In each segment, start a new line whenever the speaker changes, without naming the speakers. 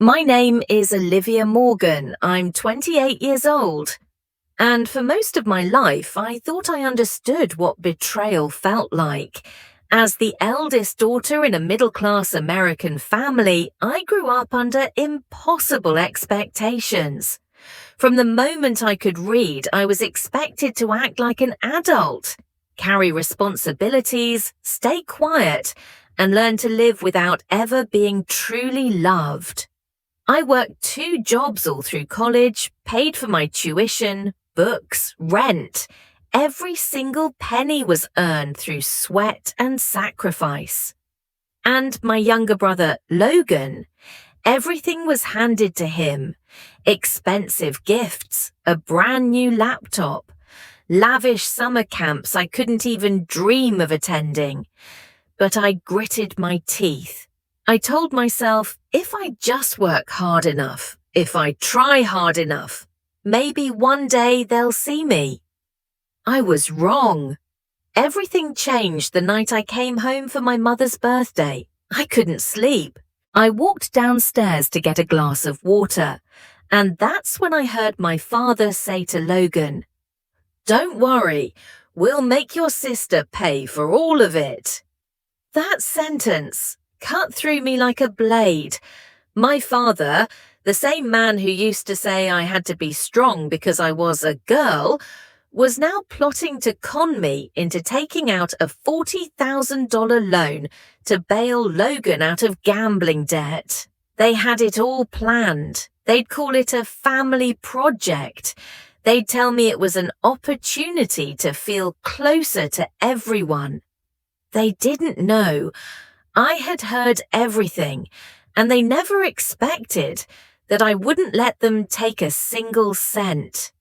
My name is Olivia Morgan. I'm 28 years old. And for most of my life, I thought I understood what betrayal felt like. As the eldest daughter in a middle-class American family, I grew up under impossible expectations. From the moment I could read, I was expected to act like an adult, carry responsibilities, stay quiet, and learn to live without ever being truly loved. I worked 2 jobs all through college, paid for my tuition, books, rent. Every single penny was earned through sweat and sacrifice. And my younger brother, Logan, everything was handed to him. Expensive gifts, a brand new laptop, lavish summer camps I couldn't even dream of attending. But I gritted my teeth. I told myself, if I just work hard enough, if I try hard enough, maybe one day they'll see me. I was wrong. Everything changed the night I came home for my mother's birthday. I couldn't sleep. I walked downstairs to get a glass of water, and that's when I heard my father say to Logan, "Don't worry, we'll make your sister pay for all of it." That sentence cut through me like a blade. My father, the same man who used to say I had to be strong because I was a girl, was now plotting to con me into taking out a $40,000 loan to bail Logan out of gambling debt. They had it all planned. They'd call it a family project. They'd tell me it was an opportunity to feel closer to everyone. They didn't know. I had heard everything, and they never expected that I wouldn't let them take a single cent.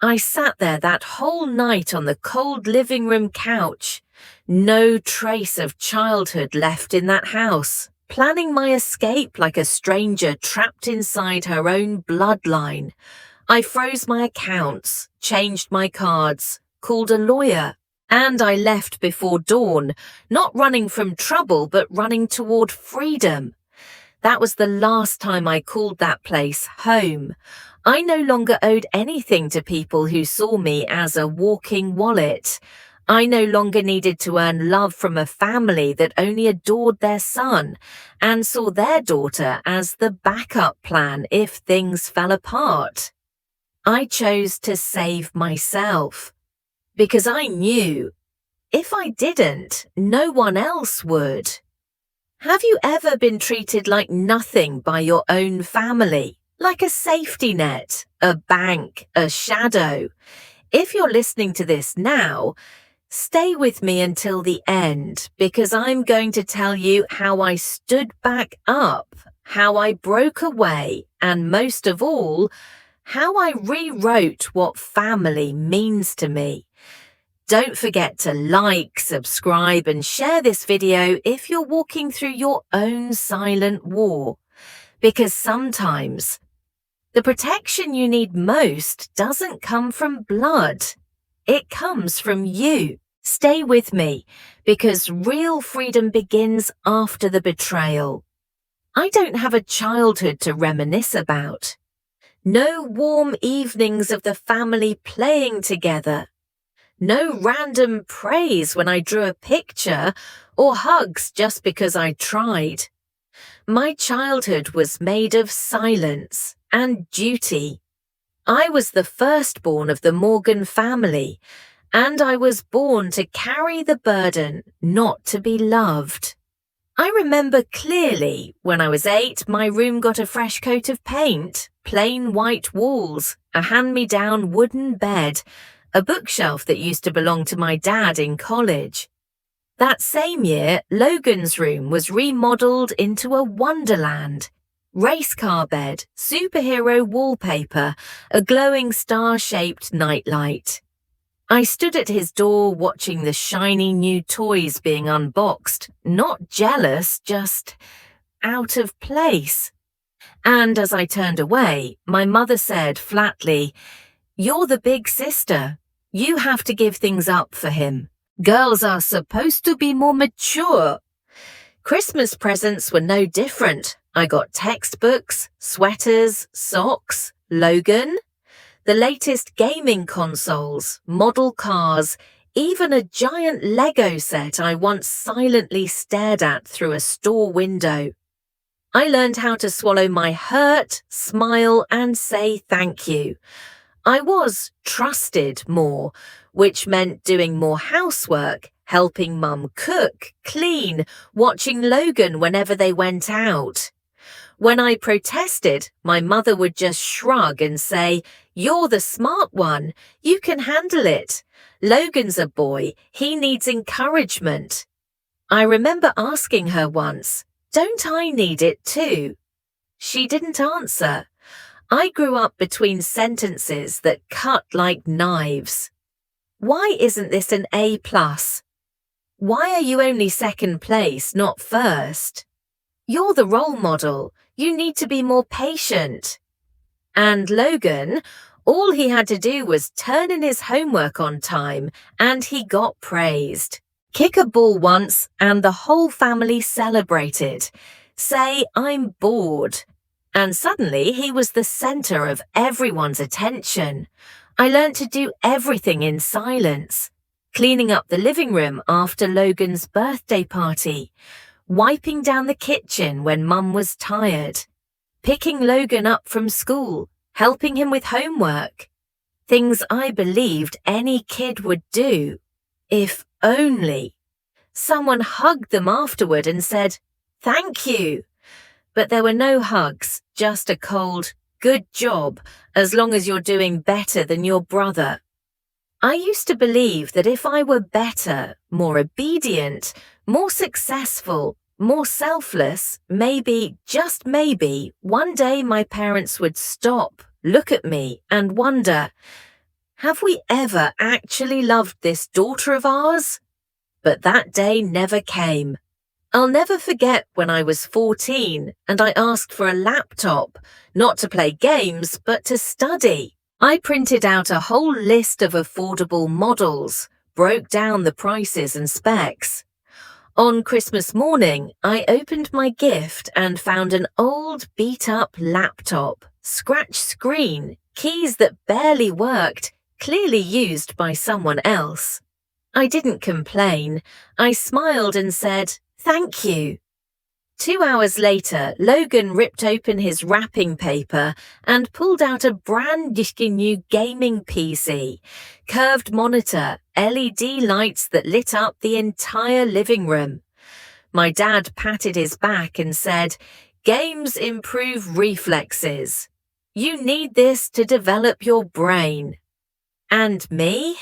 I sat there that whole night on the cold living room couch, no trace of childhood left in that house, planning my escape like a stranger trapped inside her own bloodline. I froze my accounts, changed my cards, called a lawyer, and I left before dawn, not running from trouble but running toward freedom. That was the last time I called that place home. I no longer owed anything to people who saw me as a walking wallet. I no longer needed to earn love from a family that only adored their son and saw their daughter as the backup plan if things fell apart. I chose to save myself because I knew if I didn't, no one else would. Have you ever been treated like nothing by your own family? Like a safety net, a bank, a shadow? If you're listening to this now, stay with me until the end, because I'm going to tell you how I stood back up, how I broke away, and most of all, how I rewrote what family means to me. Don't forget to like, subscribe, and share this video if you're walking through your own silent war, because sometimes the protection you need most doesn't come from blood. It comes from you. Stay with me, because real freedom begins after the betrayal. I don't have a childhood to reminisce about. No warm evenings of the family playing together. No random praise when I drew a picture or hugs just because I tried. My childhood was made of silence and duty. I was the firstborn of the Morgan family, and I was born to carry the burden, not to be loved. I remember clearly when I was 8, my room got a fresh coat of paint, plain white walls, a hand-me-down wooden bed, a bookshelf that used to belong to my dad in college. That same year, Logan's room was remodeled into a wonderland. Race car bed, superhero wallpaper, a glowing star-shaped nightlight. I stood at his door watching the shiny new toys being unboxed, not jealous, just out of place. And as I turned away, my mother said flatly, "You're the big sister. You have to give things up for him. Girls are supposed to be more mature." Christmas presents were no different. I got textbooks, sweaters, socks, Logan, the latest gaming consoles, model cars, even a giant Lego set I once silently stared at through a store window. I learned how to swallow my hurt, smile, and say thank you. I was trusted more, which meant doing more housework, helping Mum cook, clean, watching Logan whenever they went out. When I protested, my mother would just shrug and say, "You're the smart one. You can handle it. Logan's a boy. He needs encouragement." I remember asking her once, "Don't I need it too?" She didn't answer. I grew up between sentences that cut like knives. Why isn't this an A+? Why are you only second place, not first? You're the role model. You need to be more patient. And Logan, all he had to do was turn in his homework on time and he got praised. Kick a ball once and the whole family celebrated. Say, "I'm bored." And suddenly he was the center of everyone's attention. I learned to do everything in silence. Cleaning up the living room after Logan's birthday party, wiping down the kitchen when Mum was tired, picking Logan up from school, helping him with homework. Things I believed any kid would do. If only. Someone hugged them afterward and said, "Thank you." But there were no hugs, just a cold, "Good job, as long as you're doing better than your brother." I used to believe that if I were better, more obedient, more successful, more selfless, maybe, just maybe, one day my parents would stop, look at me, and wonder, have we ever actually loved this daughter of ours? But that day never came. I'll never forget when I was 14 and I asked for a laptop, not to play games, but to study. I printed out a whole list of affordable models, broke down the prices and specs. On Christmas morning, I opened my gift and found an old beat-up laptop, scratch screen, keys that barely worked, clearly used by someone else. I didn't complain. I smiled and said, "Thank you." 2 hours later, Logan ripped open his wrapping paper and pulled out a brand new gaming PC, curved monitor, LED lights that lit up the entire living room. My dad patted his back and said, "Games improve reflexes. You need this to develop your brain." And me?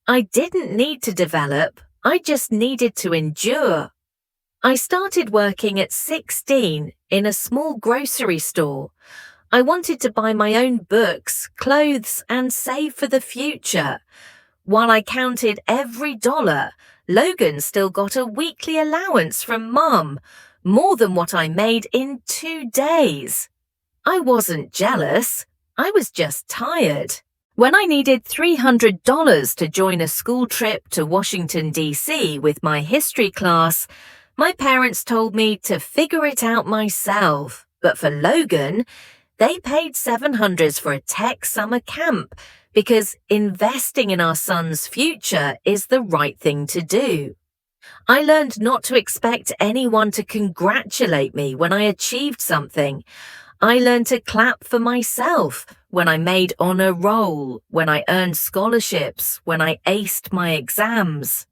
I didn't need to develop, I just needed to endure. I started working at 16 in a small grocery store. I wanted to buy my own books, clothes, and save for the future. While I counted every dollar, Logan still got a weekly allowance from Mum, more than what I made in 2 days. I wasn't jealous, I was just tired. When I needed $300 to join a school trip to Washington, D.C. with my history class, my parents told me to figure it out myself. But for Logan, they paid $700 for a tech summer camp because investing in our son's future is the right thing to do. I learned not to expect anyone to congratulate me when I achieved something. I learned to clap for myself when I made honor roll, when I earned scholarships, when I aced my exams.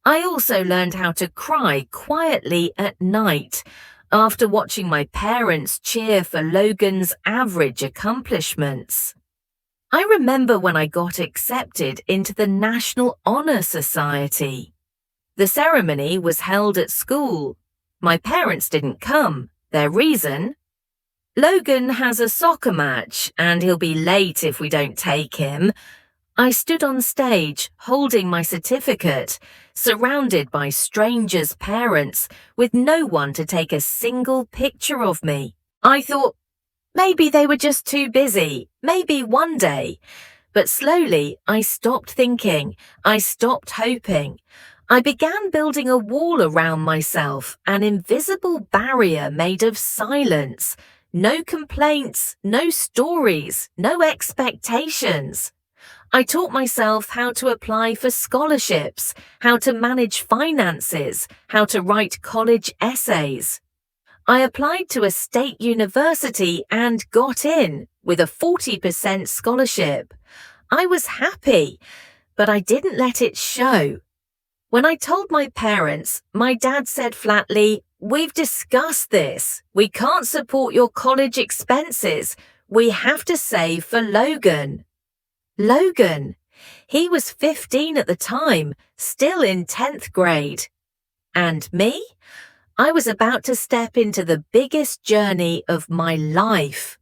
I also learned how to cry quietly at night after watching my parents cheer for Logan's average accomplishments. I remember when I got accepted into the National Honor Society. The ceremony was held at school. My parents didn't come. Their reason? Logan has a soccer match and he'll be late if we don't take him. I stood on stage holding my certificate, surrounded by strangers' parents, with no one to take a single picture of me. I thought, maybe they were just too busy, maybe one day. But slowly I stopped thinking, I stopped hoping. I began building a wall around myself, an invisible barrier made of silence. No complaints, no stories, no expectations. I taught myself how to apply for scholarships, how to manage finances, how to write college essays. I applied to a state university and got in with a 40% scholarship. I was happy, but I didn't let it show. When I told my parents, my dad said flatly, "We've discussed this. We can't support your college expenses. We have to save for Logan." Logan. He was 15 at the time, still in 10th grade. And me? I was about to step into the biggest journey of my life.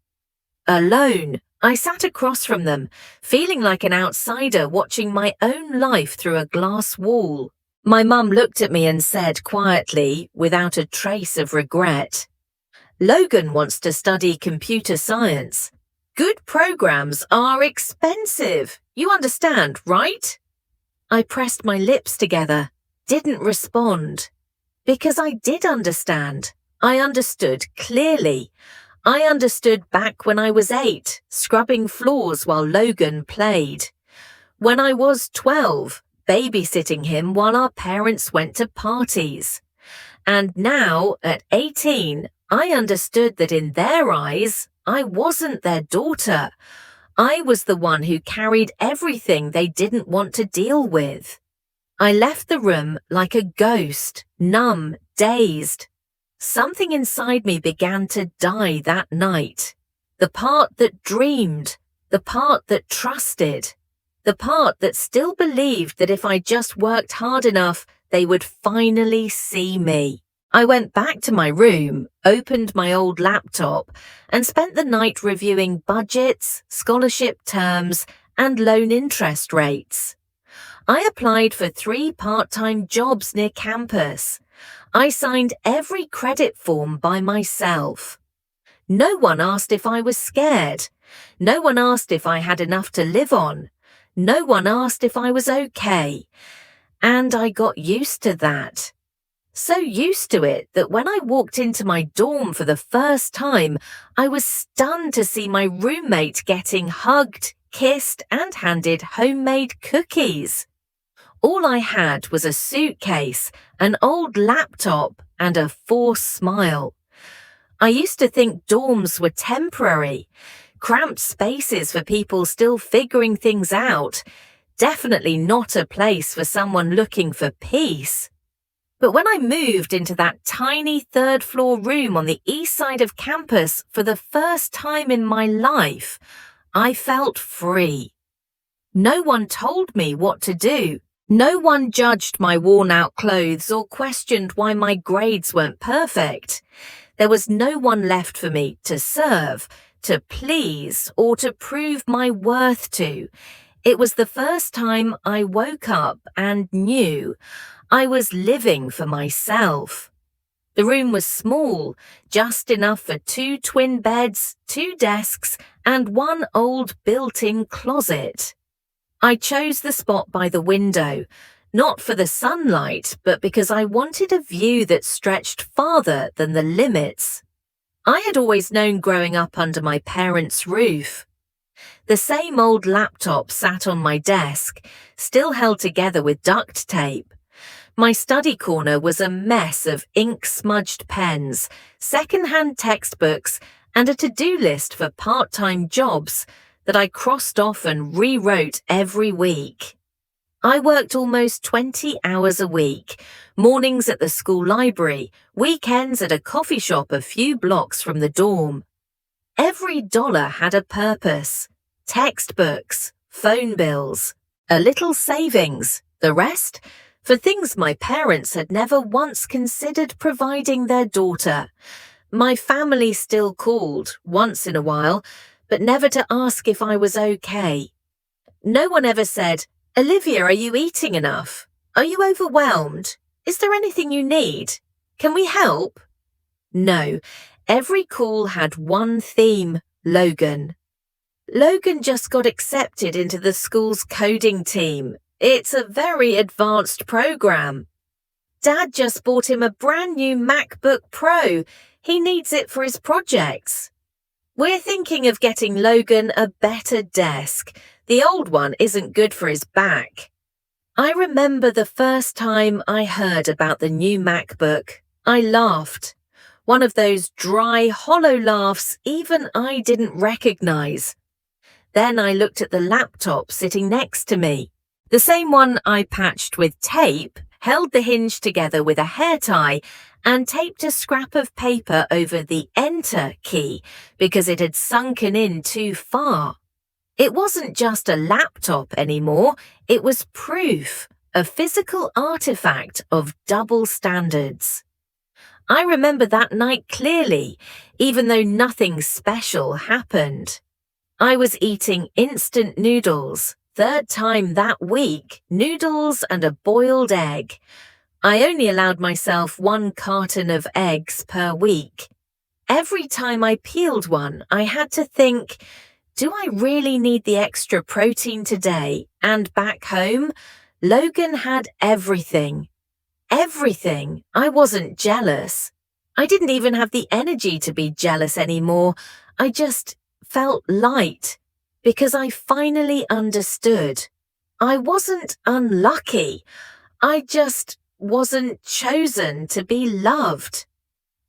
Alone, I sat across from them, feeling like an outsider watching my own life through a glass wall. My mum looked at me and said quietly, without a trace of regret, "Logan wants to study computer science. Good programs are expensive. You understand, right?" I pressed my lips together, didn't respond. Because I did understand. I understood clearly. I understood back when I was 8, scrubbing floors while Logan played. When I was 12, babysitting him while our parents went to parties. And now, at 18, I understood that in their eyes, I wasn't their daughter. I was the one who carried everything they didn't want to deal with. I left the room like a ghost, numb, dazed. Something inside me began to die that night. The part that dreamed, the part that trusted, the part that still believed that if I just worked hard enough, they would finally see me. I went back to my room, opened my old laptop, and spent the night reviewing budgets, scholarship terms, and loan interest rates. I applied for 3 part-time jobs near campus. I signed every credit form by myself. No one asked if I was scared. No one asked if I had enough to live on. No one asked if I was okay. And I got used to that. So used to it that when I walked into my dorm for the first time, I was stunned to see my roommate getting hugged, kissed, and handed homemade cookies. All I had was a suitcase, an old laptop, and a forced smile. I used to think dorms were temporary, cramped spaces for people still figuring things out, definitely not a place for someone looking for peace. But when I moved into that tiny 3rd-floor room on the east side of campus for the first time in my life, I felt free. No one told me what to do. No one judged my worn-out clothes or questioned why my grades weren't perfect. There was no one left for me to serve, to please, or to prove my worth to. It was the first time I woke up and knew I was living for myself. The room was small, just enough for 2 twin beds, 2 desks, and 1 old built-in closet. I chose the spot by the window, not for the sunlight, but because I wanted a view that stretched farther than the limits. I had always known growing up under my parents' roof. The same old laptop sat on my desk, still held together with duct tape. My study corner was a mess of ink-smudged pens, second-hand textbooks, and a to-do list for part-time jobs that I crossed off and rewrote every week. I worked almost 20 hours a week, mornings at the school library, weekends at a coffee shop a few blocks from the dorm. Every dollar had a purpose: textbooks, phone bills, a little savings, the rest for things my parents had never once considered providing their daughter. My family still called, once in a while, but never to ask if I was okay. No one ever said, "Olivia, are you eating enough? Are you overwhelmed? Is there anything you need? Can we help?" No, every call had one theme: Logan. Logan just got accepted into the school's coding team. It's a very advanced program. Dad just bought him a brand new MacBook Pro. He needs it for his projects. We're thinking of getting Logan a better desk. The old one isn't good for his back. I remember the first time I heard about the new MacBook. I laughed. One of those dry, hollow laughs even I didn't recognize. Then I looked at the laptop sitting next to me. The same one I patched with tape, held the hinge together with a hair tie, and taped a scrap of paper over the Enter key because it had sunken in too far. It wasn't just a laptop anymore, it was proof, a physical artifact of double standards. I remember that night clearly, even though nothing special happened. I was eating instant noodles, third time that week, noodles and a boiled egg. I only allowed myself 1 carton of eggs per week. Every time I peeled one, I had to think, do I really need the extra protein today? And back home, Logan had everything. Everything. I wasn't jealous. I didn't even have the energy to be jealous anymore. I just felt light because I finally understood. I wasn't unlucky. I just wasn't chosen to be loved.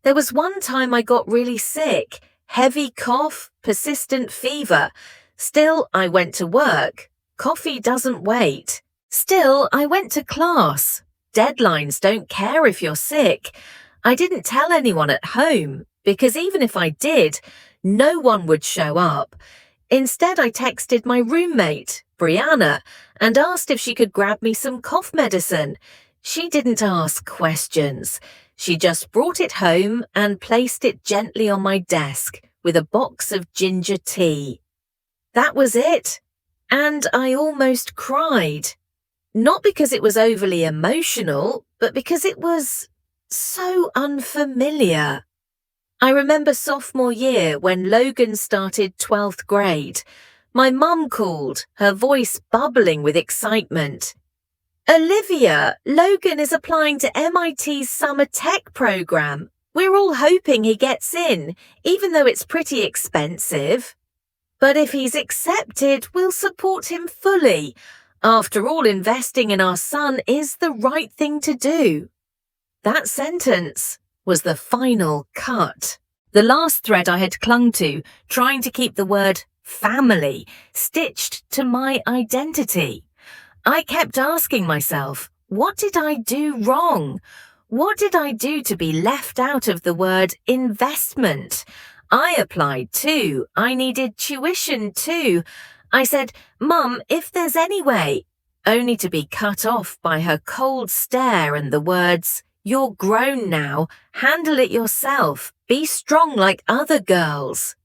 There was one time I got really sick, heavy cough, persistent fever. Still, I went to work. Coffee doesn't wait. Still, I went to class. Deadlines don't care if you're sick. I didn't tell anyone at home because even if I did, no one would show up. Instead, I texted my roommate, Brianna, and asked if she could grab me some cough medicine. She didn't ask questions. She just brought it home and placed it gently on my desk with a box of ginger tea. That was it. And I almost cried. Not because it was overly emotional, but because it was so unfamiliar. I remember sophomore year when Logan started 12th grade. My mum called, her voice bubbling with excitement. Olivia, Logan is applying to MIT's summer tech program. We're all hoping he gets in, even though it's pretty expensive. But if he's accepted, we'll support him fully. After all, investing in our son is the right thing to do. That sentence was the final cut. The last thread I had clung to, trying to keep the word family stitched to my identity. I kept asking myself, what did I do wrong? What did I do to be left out of the word investment? I applied too. I needed tuition too. I said, Mum, if there's any way, only to be cut off by her cold stare and the words, you're grown now, handle it yourself, be strong like other girls.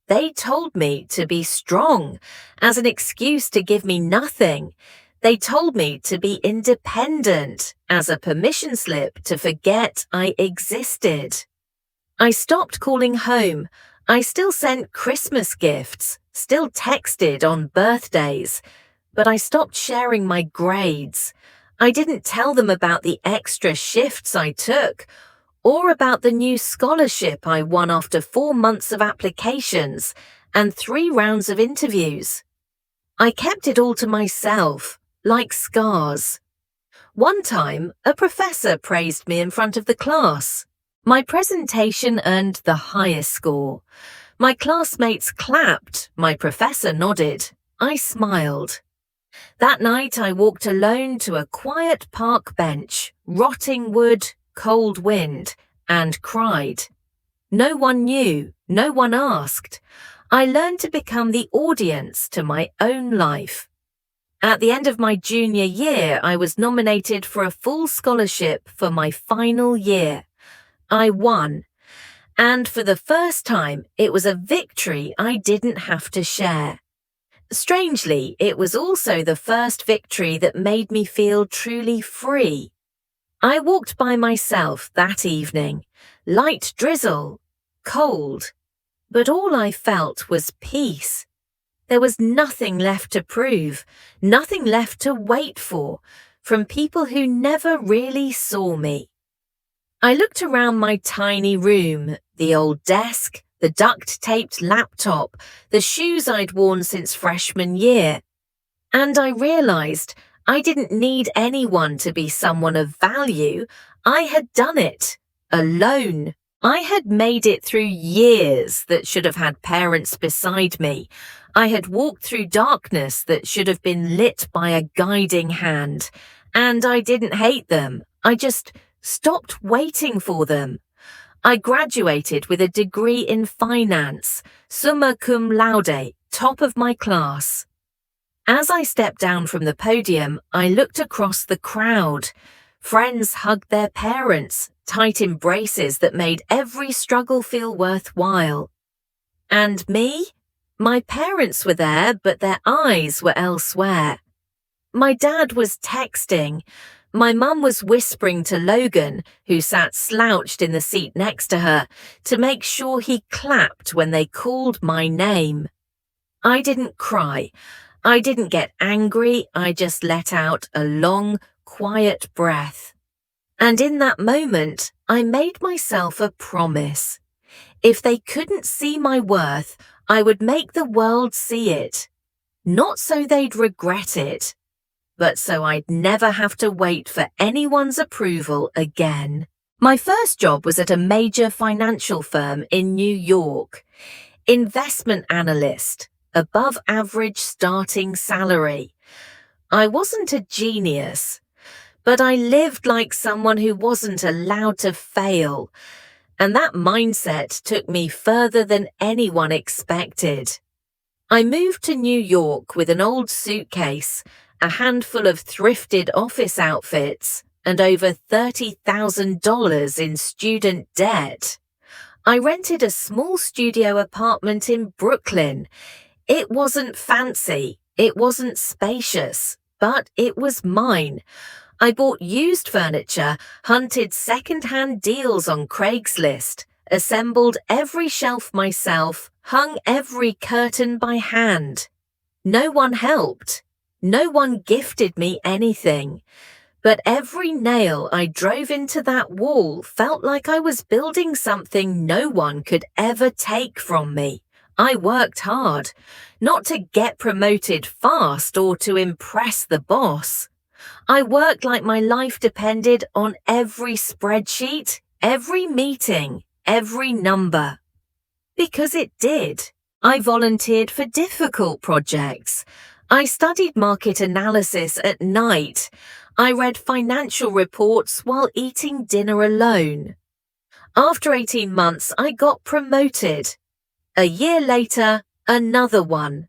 They told me to be strong as an excuse to give me nothing. They told me to be independent as a permission slip to forget I existed. I stopped calling home. I still sent Christmas gifts, still texted on birthdays, but I stopped sharing my grades. I didn't tell them about the extra shifts I took or about the new scholarship I won after 4 months of applications and 3 rounds of interviews. I kept it all to myself, like scars. One time, a professor praised me in front of the class. My presentation earned the highest score. My classmates clapped, my professor nodded. I smiled. That night I walked alone to a quiet park bench, rotting wood, cold wind, and cried. No one knew, no one asked. I learned to become the audience to my own life. At the end of my junior year, I was nominated for a full scholarship for my final year. I won. And for the first time, it was a victory I didn't have to share. Strangely, it was also the first victory that made me feel truly free. I walked by myself that evening, light drizzle, cold, but all I felt was peace. There was nothing left to prove, nothing left to wait for, from people who never really saw me. I looked around my tiny room, the old desk, the duct-taped laptop, the shoes I'd worn since freshman year, and I realized I didn't need anyone to be someone of value. I had done it, alone. I had made it through years that should have had parents beside me. I had walked through darkness that should have been lit by a guiding hand. And I didn't hate them. I just stopped waiting for them. I graduated with a degree in finance, summa cum laude, top of my class. As I stepped down from the podium, I looked across the crowd. Friends hugged their parents, tight embraces that made every struggle feel worthwhile. And me? My parents were there, but their eyes were elsewhere. My dad was texting. My mum was whispering to Logan, who sat slouched in the seat next to her, to make sure he clapped when they called my name. I didn't cry. I didn't get angry. I just let out a long, quiet breath. And in that moment, I made myself a promise. If they couldn't see my worth, I would make the world see it. Not so they'd regret it, but so I'd never have to wait for anyone's approval again. My first job was at a major financial firm in New York. Investment analyst, above average starting salary. I wasn't a genius, but I lived like someone who wasn't allowed to fail, and that mindset took me further than anyone expected. I moved to New York with an old suitcase, a handful of thrifted office outfits, and over $30,000 in student debt. I rented a small studio apartment in Brooklyn. It wasn't fancy, it wasn't spacious, but it was mine. I bought used furniture, hunted second-hand deals on Craigslist, assembled every shelf myself, hung every curtain by hand. No one helped. No one gifted me anything. But every nail I drove into that wall felt like I was building something no one could ever take from me. I worked hard, not to get promoted fast or to impress the boss. I worked like my life depended on every spreadsheet, every meeting, every number. Because it did. I volunteered for difficult projects. I studied market analysis at night. I read financial reports while eating dinner alone. After 18 months, I got promoted. A year later, another one.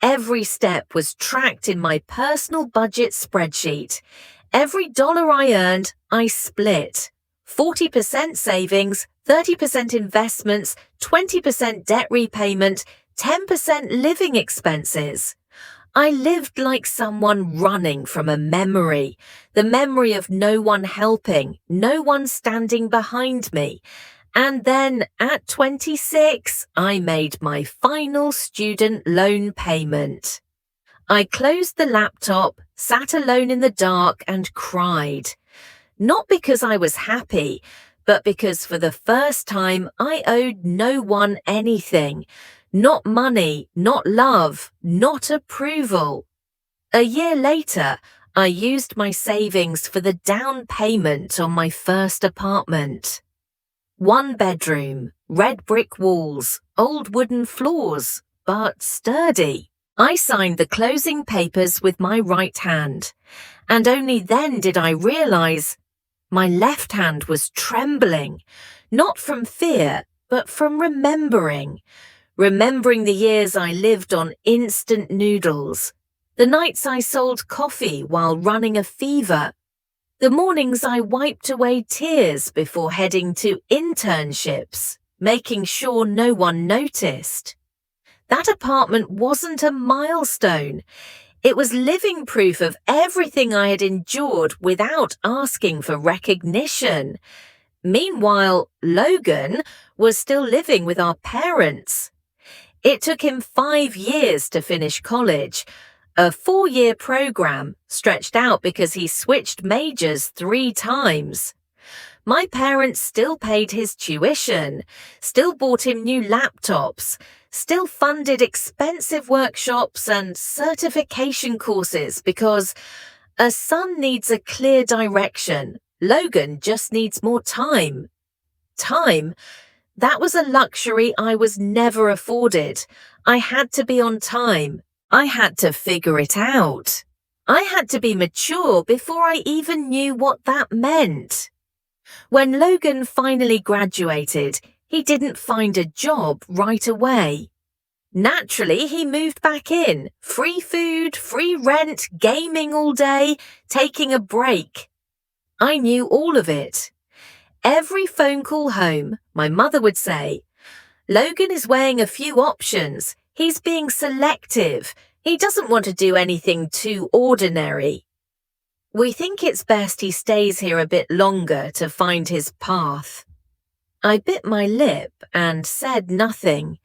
Every step was tracked in my personal budget spreadsheet. Every dollar I earned, I split. 40% savings, 30% investments, 20% debt repayment, 10% living expenses. I lived like someone running from a memory, the memory of no one helping, no one standing behind me. And then at 26, I made my final student loan payment. I closed the laptop, sat alone in the dark and cried. Not because I was happy, but because for the first time I owed no one anything. Not money, not love, not approval. A year later, I used my savings for the down payment on my first apartment. 1 bedroom, red brick walls, old wooden floors, but sturdy. I signed the closing papers with my right hand, and only then did I realize my left hand was trembling, not from fear, but from remembering the years I lived on instant noodles, the nights I sold coffee while running a fever, the mornings I wiped away tears before heading to internships, making sure no one noticed. That apartment wasn't a milestone. It was living proof of everything I had endured without asking for recognition. Meanwhile, Logan was still living with our parents. It took him 5 years to finish college, a 4-year program stretched out because he switched majors 3 times. My parents still paid his tuition, still bought him new laptops, still funded expensive workshops and certification courses because a son needs a clear direction. Logan just needs more time. Time? That was a luxury I was never afforded. I had to be on time. I had to figure it out. I had to be mature before I even knew what that meant. When Logan finally graduated, he didn't find a job right away. Naturally, he moved back in. Free food, free rent, gaming all day, taking a break. I knew all of it. Every phone call home, my mother would say, "Logan is weighing a few options. He's being selective. He doesn't want to do anything too ordinary. We think it's best he stays here a bit longer to find his path." I bit my lip and said nothing,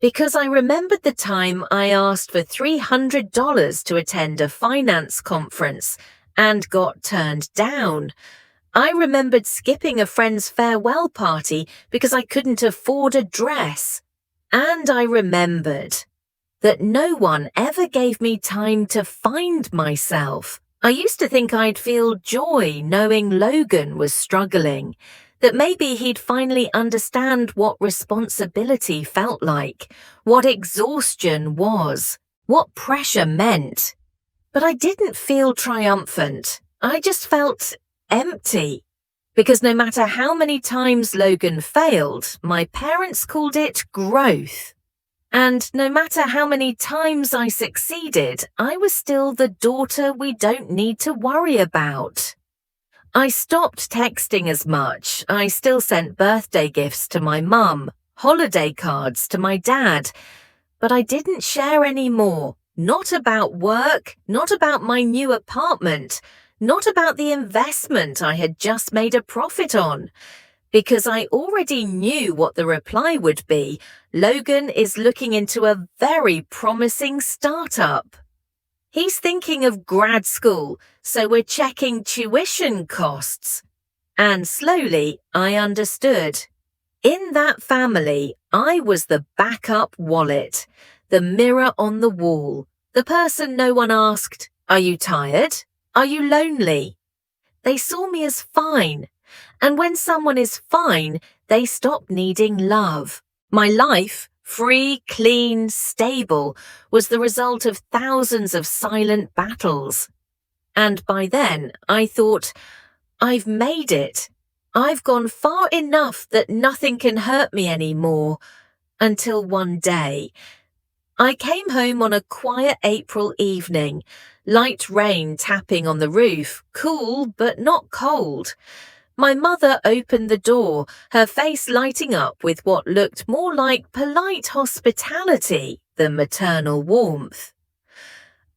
because I remembered the time I asked for $300 to attend a finance conference and got turned down. I remembered skipping a friend's farewell party because I couldn't afford a dress. And I remembered that no one ever gave me time to find myself. I used to think I'd feel joy knowing Logan was struggling, that maybe he'd finally understand what responsibility felt like, what exhaustion was, what pressure meant. But I didn't feel triumphant. I just felt empty. Because no matter how many times Logan failed, my parents called it growth. And no matter how many times I succeeded, I was still the daughter we don't need to worry about. I stopped texting as much. I still sent birthday gifts to my mum, holiday cards to my dad, but I didn't share any more. Not about work, not about my new apartment, not about the investment I had just made a profit on. Because I already knew what the reply would be. Logan is looking into a very promising startup. He's thinking of grad school, so we're checking tuition costs. And slowly, I understood. In that family, I was the backup wallet, the mirror on the wall, the person no one asked, "Are you tired? Are you lonely?" They saw me as fine. And when someone is fine, they stop needing love. My life, free, clean, stable, was the result of thousands of silent battles. And by then, I thought, I've made it. I've gone far enough that nothing can hurt me anymore. Until one day, I came home on a quiet April evening, light rain tapping on the roof, cool but not cold. My mother opened the door, her face lighting up with what looked more like polite hospitality than maternal warmth.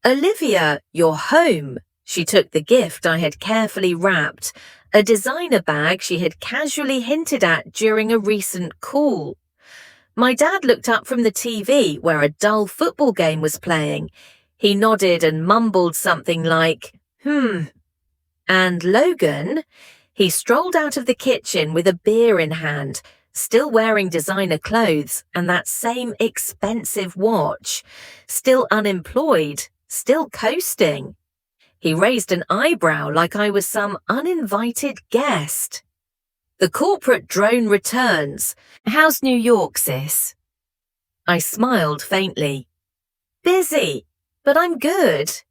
"Olivia, you're home." She took the gift I had carefully wrapped, a designer bag she had casually hinted at during a recent call. My dad looked up from the TV where a dull football game was playing. He nodded and mumbled something like, And Logan? He strolled out of the kitchen with a beer in hand, still wearing designer clothes and that same expensive watch, still unemployed, still coasting. He raised an eyebrow like I was some uninvited guest. "The corporate drone returns. How's New York, sis?" I smiled faintly. "Busy, but I'm good."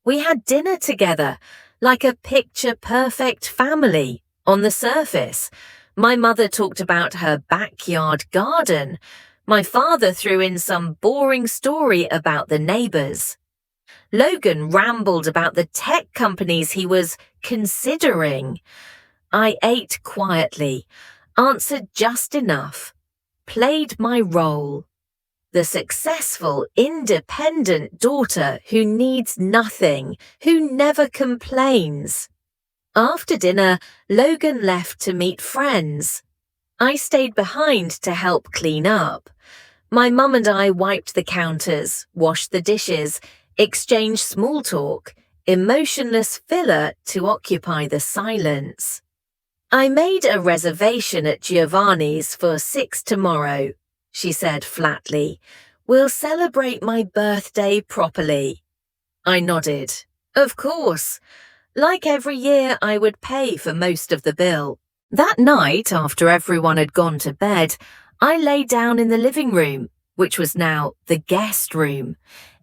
We had dinner together, like a picture-perfect family. On the surface, my mother talked about her backyard garden. My father threw in some boring story about the neighbors. Logan rambled about the tech companies he was considering. I ate quietly, answered just enough, played my role. The successful, independent daughter who needs nothing, who never complains. After dinner, Logan left to meet friends. I stayed behind to help clean up. My mum and I wiped the counters, washed the dishes, exchanged small talk, emotionless filler to occupy the silence. I made a reservation at Giovanni's for 6 tomorrow, she said flatly. We'll celebrate my birthday properly. I nodded. Of course. Like every year, I would pay for most of the bill. That night, after everyone had gone to bed, I lay down in the living room, which was now the guest room.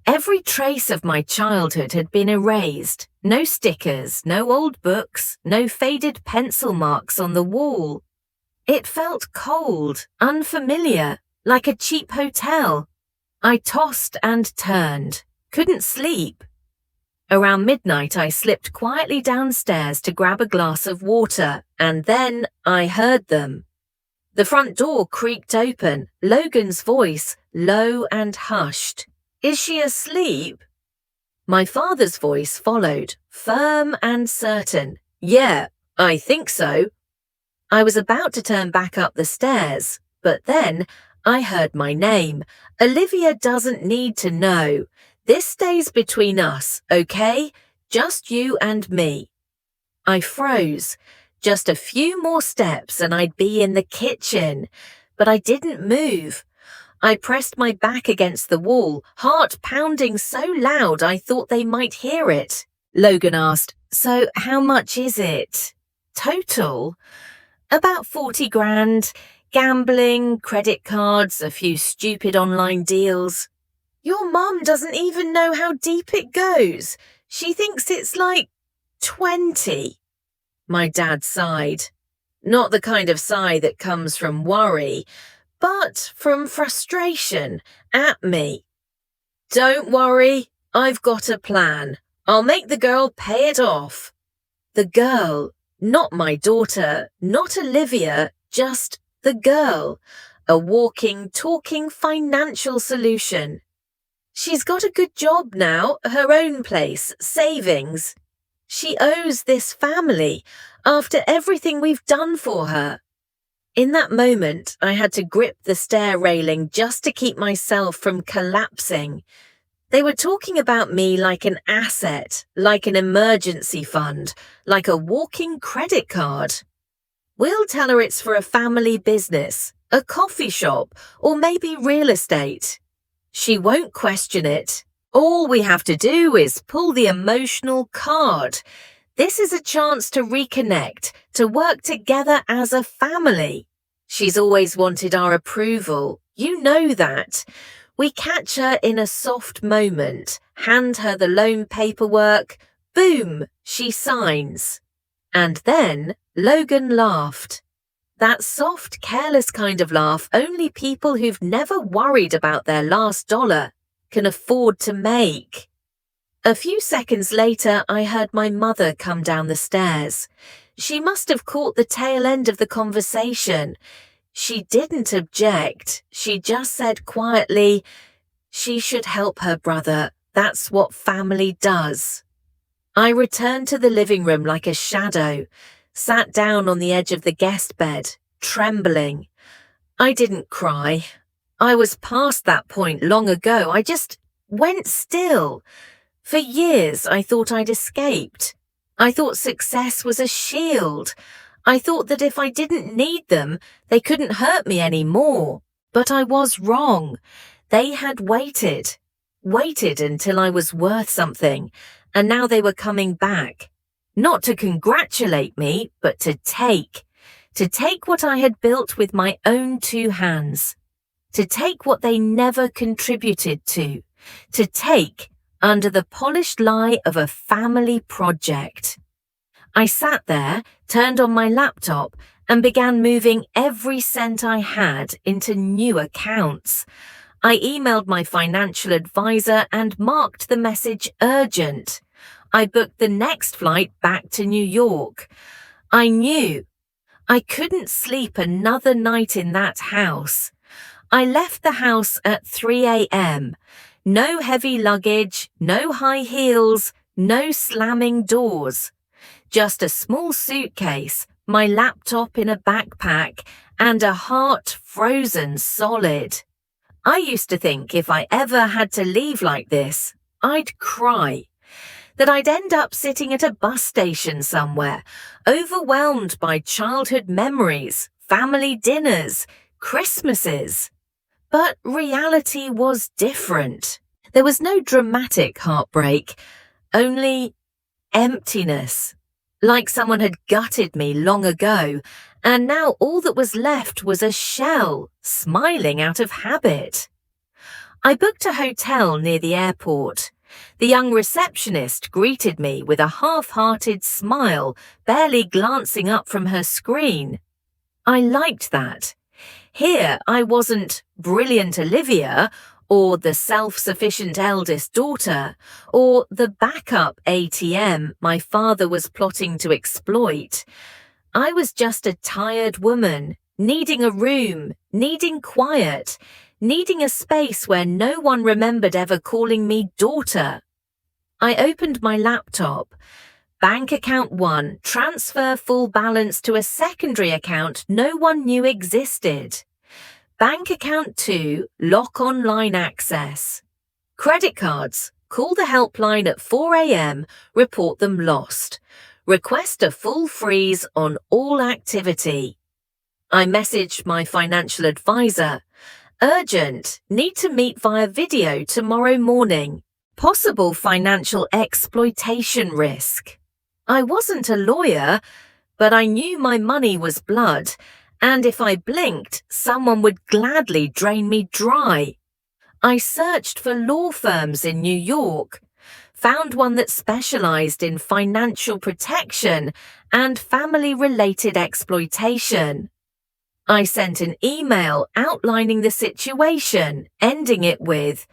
Every trace of my childhood had been erased. No stickers, no old books, no faded pencil marks on the wall. It felt cold, unfamiliar, like a cheap hotel. I tossed and turned, couldn't sleep. Around midnight, I slipped quietly downstairs to grab a glass of water, and then I heard them. The front door creaked open, Logan's voice, low and hushed. Is she asleep? My father's voice followed, firm and certain. Yeah, I think so. I was about to turn back up the stairs, but then I heard my name. Olivia doesn't need to know. This stays between us, okay? Just you and me. I froze. Just a few more steps and I'd be in the kitchen. But I didn't move. I pressed my back against the wall, heart pounding so loud I thought they might hear it. Logan asked, So how much is it? Total? About 40 grand. Gambling, credit cards, a few stupid online deals. Your mum doesn't even know how deep it goes. She thinks it's like 20. My dad sighed. Not the kind of sigh that comes from worry, but from frustration at me. Don't worry, I've got a plan. I'll make the girl pay it off. The girl, not my daughter, not Olivia, just the girl. A walking, talking financial solution. She's got a good job now, her own place, savings. She owes this family after everything we've done for her. In that moment, I had to grip the stair railing just to keep myself from collapsing. They were talking about me like an asset, like an emergency fund, like a walking credit card. We'll tell her it's for a family business, a coffee shop, or maybe real estate. She won't question it. All we have to do is pull the emotional card. This is a chance to reconnect, to work together as a family. She's always wanted our approval. You know that. We catch her in a soft moment, hand her the loan paperwork. Boom, she signs. And then Logan laughed. That soft, careless kind of laugh only people who've never worried about their last dollar can afford to make. A few seconds later, I heard my mother come down the stairs. She must have caught the tail end of the conversation. She didn't object. She just said quietly, she should help her brother. That's what family does. I returned to the living room like a shadow, sat down on the edge of the guest bed, trembling. I didn't cry. I was past that point long ago. I just went still. For years, I thought I'd escaped. I thought success was a shield. I thought that if I didn't need them, they couldn't hurt me anymore. But I was wrong. They had waited until I was worth something, and now they were coming back. Not to congratulate me, but to take what I had built with my own two hands, to take what they never contributed to take under the polished lie of a family project. I sat there, turned on my laptop, and began moving every cent I had into new accounts. I emailed my financial advisor and marked the message urgent. I booked the next flight back to New York. I knew I couldn't sleep another night in that house. I left the house at 3 a.m. No heavy luggage, no high heels, no slamming doors. Just a small suitcase, my laptop in a backpack, and a heart frozen solid. I used to think if I ever had to leave like this, I'd cry. That I'd end up sitting at a bus station somewhere, overwhelmed by childhood memories, family dinners, Christmases. But reality was different. There was no dramatic heartbreak, only emptiness. Like someone had gutted me long ago, and now all that was left was a shell, smiling out of habit. I booked a hotel near the airport. The young receptionist greeted me with a half-hearted smile, barely glancing up from her screen. I liked that. Here I wasn't brilliant Olivia, or the self-sufficient eldest daughter, or the backup ATM my father was plotting to exploit. I was just a tired woman, needing a room, needing quiet, needing a space where no one remembered ever calling me daughter. I opened my laptop. Bank account 1, transfer full balance to a secondary account no one knew existed. Bank account 2, lock online access. Credit cards, call the helpline at 4 a.m, report them lost. Request a full freeze on all activity. I messaged my financial advisor. Urgent, need to meet via video tomorrow morning. Possible financial exploitation risk. I wasn't a lawyer, but I knew my money was blood, and if I blinked, someone would gladly drain me dry. I searched for law firms in New York, found one that specialized in financial protection and family-related exploitation. I sent an email outlining the situation, ending it with,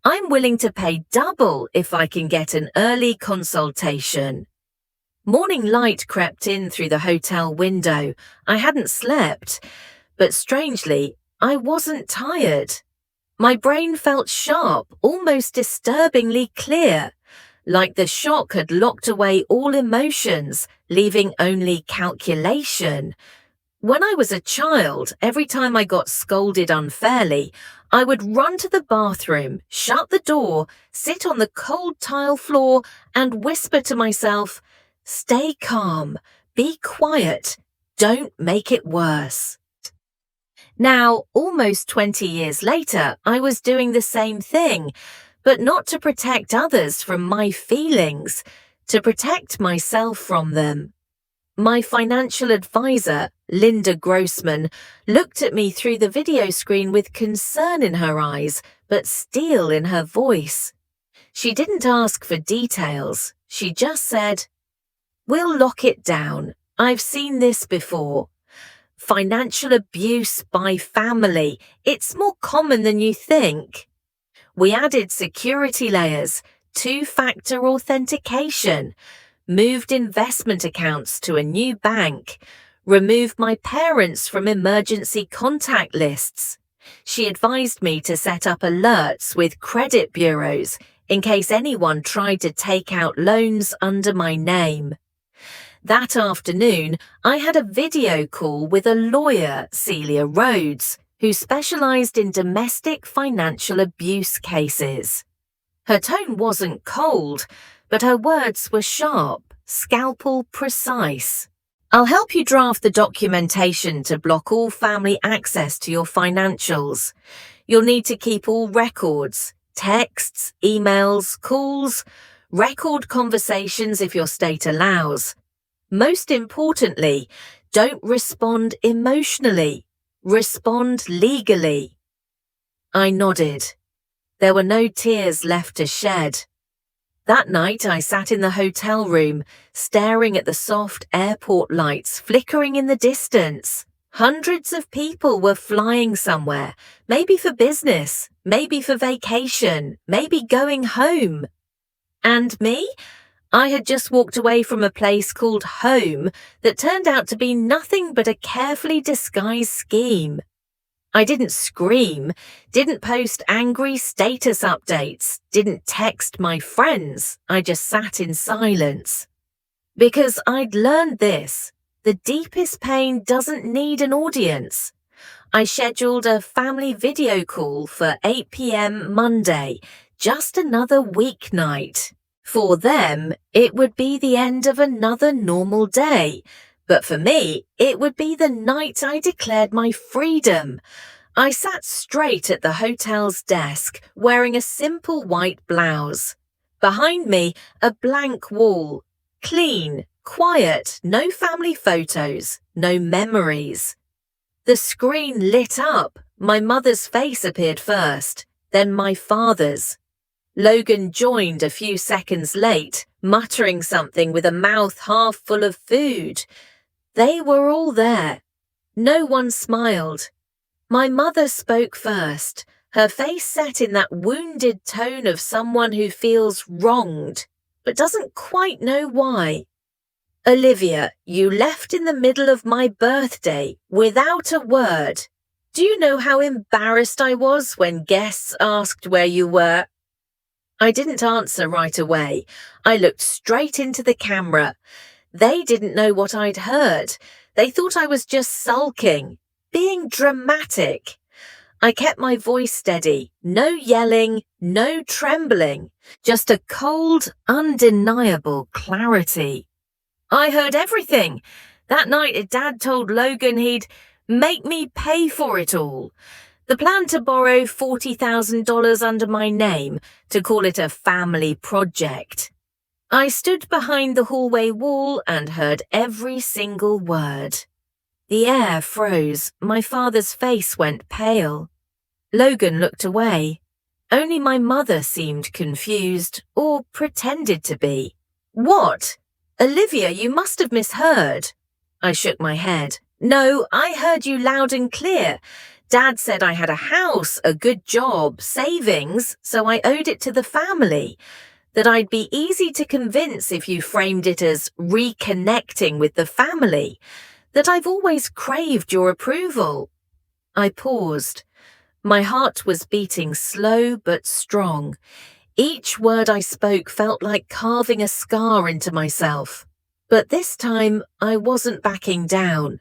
"I'm willing to pay double if I can get an early consultation." Morning light crept in through the hotel window. I hadn't slept, but strangely, I wasn't tired. My brain felt sharp, almost disturbingly clear, like the shock had locked away all emotions, leaving only calculation. When I was a child, every time I got scolded unfairly, I would run to the bathroom, shut the door, sit on the cold tile floor, and whisper to myself, "Stay calm, be quiet, don't make it worse." Now, almost 20 years later, I was doing the same thing, but not to protect others from my feelings, to protect myself from them. My financial advisor, Linda Grossman, looked at me through the video screen with concern in her eyes, but steel in her voice. She didn't ask for details. She just said, "We'll lock it down. I've seen this before. Financial abuse by family. It's more common than you think." We added security layers, two-factor authentication, moved investment accounts to a new bank, removed my parents from emergency contact lists. She advised me to set up alerts with credit bureaus in case anyone tried to take out loans under my name. That afternoon, I had a video call with a lawyer, Celia Rhodes, who specialized in domestic financial abuse cases. Her tone wasn't cold, but her words were sharp, scalpel precise. "I'll help you draft the documentation to block all family access to your financials. You'll need to keep all records, texts, emails, calls, record conversations if your state allows. Most importantly, don't respond emotionally. Respond legally." I nodded. There were no tears left to shed. That night I sat in the hotel room, staring at the soft airport lights flickering in the distance. Hundreds of people were flying somewhere, maybe for business, maybe for vacation, maybe going home. And me? I had just walked away from a place called home that turned out to be nothing but a carefully disguised scheme. I didn't scream, didn't post angry status updates, didn't text my friends. I just sat in silence. Because I'd learned this: the deepest pain doesn't need an audience. I scheduled a family video call for 8 p.m. Monday, just another weeknight. For them, it would be the end of another normal day. But for me, it would be the night I declared my freedom. I sat straight at the hotel's desk, wearing a simple white blouse. Behind me, a blank wall. Clean, quiet, no family photos, no memories. The screen lit up. My mother's face appeared first, then my father's. Logan joined a few seconds late, muttering something with a mouth half full of food. They were all there. No one smiled. My mother spoke first, her face set in that wounded tone of someone who feels wronged, but doesn't quite know why. Olivia, you left in the middle of my birthday without a word. Do you know how embarrassed I was when guests asked where you were? I didn't answer right away. I looked straight into the camera. They didn't know what I'd heard. They thought I was just sulking, being dramatic. I kept my voice steady, no yelling, no trembling, just a cold, undeniable clarity. I heard everything. That night, Dad told Logan he'd make me pay for it all. The plan to borrow $40,000 under my name to call it a family project. I stood behind the hallway wall and heard every single word. The air froze. My father's face went pale. Logan looked away. Only my mother seemed confused, or pretended to be. What? Olivia, you must have misheard. I shook my head. No, I heard you loud and clear. Dad said I had a house, a good job, savings, so I owed it to the family. That I'd be easy to convince if you framed it as reconnecting with the family. That I've always craved your approval. I paused. My heart was beating slow but strong. Each word I spoke felt like carving a scar into myself. But this time, I wasn't backing down.